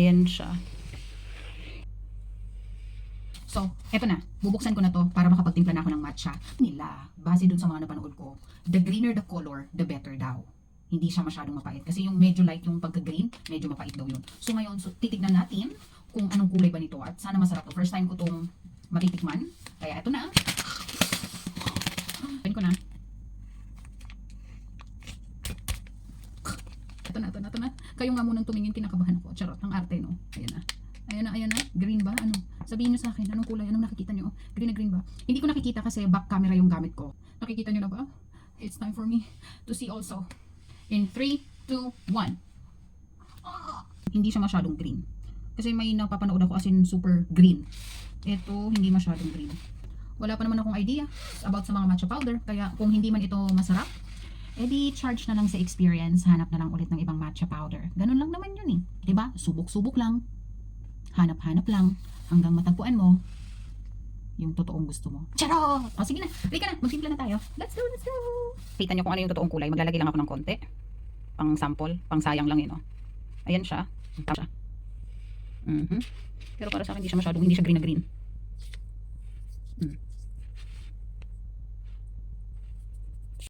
Ayan siya. So, eto na. Bubuksan ko na to para makapagtimpla na ako ng matcha. Nila, base dun sa mga napanood ko, the greener the color, the better daw. Hindi siya masyadong mapait. Kasi yung medyo light yung pagka-green, medyo mapait daw yun. So ngayon, titignan natin kung anong kulay ba nito at sana masarap to. First time ko tong matitikman. Kaya eto na. Open ko na. Ito na. Kayo nga munang tumingin, kinakabahan ako. Charot, ang arte, no? Ayan na. Green ba? Ano? Sabihin nyo sa akin, anong kulay? Anong nakikita nyo? Green na green ba? Hindi ko nakikita kasi back camera yung gamit ko. Nakikita nyo na ba? It's time for me to see also. In 3, 2, 1. Hindi siya masyadong green. Kasi may napapanood ako as in super green. Ito, hindi masyadong green. Wala pa naman akong idea about sa mga matcha powder. Kaya kung hindi man ito masarap, edi charge na lang sa experience, hanap na lang ulit ng ibang matcha powder. Ganun lang naman yun eh. Diba? Subok-subok lang. Hanap-hanap lang. Hanggang matagpuan mo yung totoong gusto mo. Charot! O sige na. Halika na. Magtimpla na tayo. Let's go! Kita nyo kung ano yung totoong kulay. Maglalagay lang ako ng konti. Pang sample. Pang sayang lang yun. Oh. Ayan siya. Tama siya. Pero para sa akin hindi siya green na green.